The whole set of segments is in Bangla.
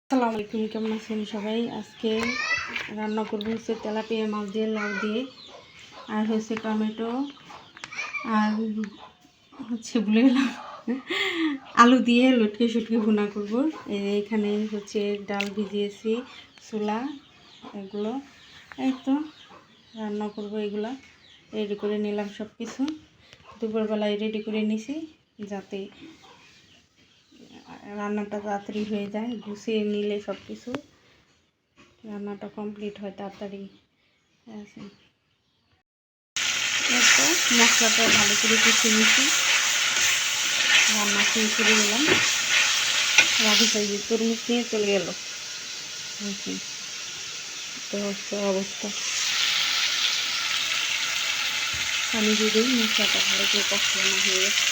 আসসালামু আলাইকুম, কেমন আছেন সবাই? আজকে রান্না করবো হচ্ছে তেলাপিয়া মাছ দিয়ে, লাউ দিয়ে, আর হচ্ছে টমেটো, আর হচ্ছে ভুলে গেলাম আলু দিয়ে লটকে শুটকে ভুনা করব। এখানে হচ্ছে ডাল ভিজিয়েছি, ছোলা, এগুলো এই তো রান্না করব। এগুলা রেডি করে নিলাম, সব কিছু দুপুরবেলায় রেডি করে নিছি যাতে রান্নাটা তাড়াতাড়ি হয়ে যায়। গুছিয়ে নিলে সব কিছু রান্নাটা কমপ্লিট হয় তাড়াতাড়ি। মশলাটা ভালো করে কষিয়ে নিচ্ছি, রান্না শুরু করে দিলাম। রাখি সাইজে তরমুজ নিয়ে চলে গেল, তো হচ্ছে অবস্থা। পানি দিয়ে দিই, মশলাটা ভালো করে কষানো হয়ে গেছে।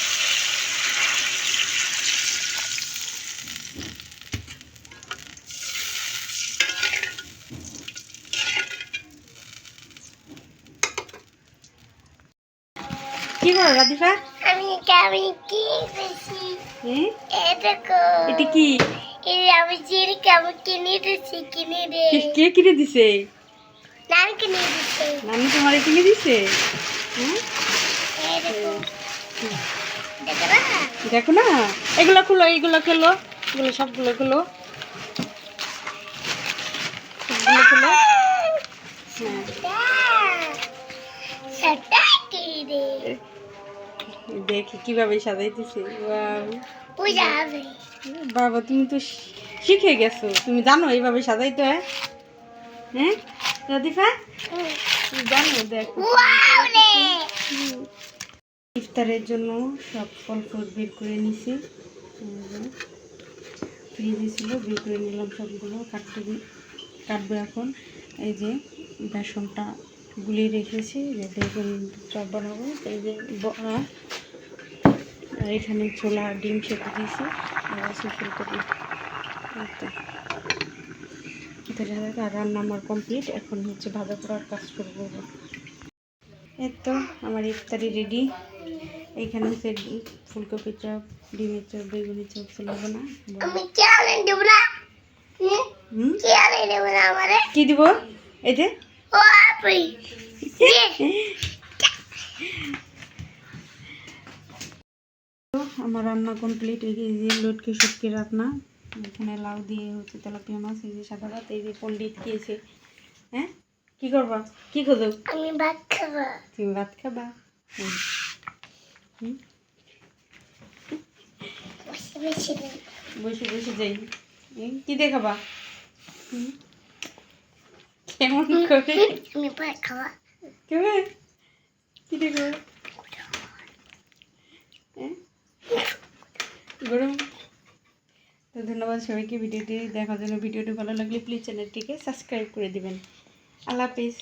কি করো রাধিকা? আমি কি দিছি? এটা কি? আমি জিরি কেমন কিনে দিছি, কিনে দে। কে কিনে দিছে? নানি কিনে দিছে। নানি তোমারে কিনে দিছে? দেখো না, এগুলো খুলো, এইগুলো খেলো, এগুলো সবগুলো খুলো, সবগুলো খুলো। দেখি কিভাবে সাজাইতেছে। বাবা, তুমি তো শিখে গেছো, তুমি জানো এইভাবে সাজাইতে হয়। হ্যাঁ রাধিফা, তুমি জানো? দেখো, ইফতারের জন্য সব ফল ফ্রুট বের করে নিছি, ফ্রিজে ছিল, বের করে নিলাম সবগুলো। কাটবো এখন। এই যে বেসনটা গুলিয়ে রেখেছি, যে বেগুন চপ বানাবো। এই যে আর এখানে ছোলা ডিম সেঁকে দিয়েছি, আর আছে ফুলকপি। আর রান্না আমার কমপ্লিট। এখন হচ্ছে ভাজা পোড়ার কাজ করবো। এই তো আমার ইফতারি রেডি। এইখানে হচ্ছে ফুলকপির চপ, ডিমের চপ, বেগুনের চপ, ছোলা বোনা। কি দিব? এই যে আমার রান্না কমপ্লিট। এই যে লটকে শুটকি রান্না, এখানে লাউ দিয়ে হচ্ছে তেলাপিয়া মাছ, এই যে সাদা ভাত, এই যে পণ্ডিত খেয়েছে। হ্যাঁ, কি করবা? কি খোঁজো? আমি ভাত খাবো। তুমি ভাত খাবা? বসে বসে যাই। কি দেখাবা? কেমন করে? আমি ভাত খাবো। কেমন? কি দেখো? গরম। তো ধন্যবাদ সবাইকে ভিডিওটি দেখার জন্য। ভিডিওটি ভালো লাগলে প্লিজ চ্যানেলটিকে সাবস্ক্রাইব করে দিবেন। আল্লাহ হাফিজ।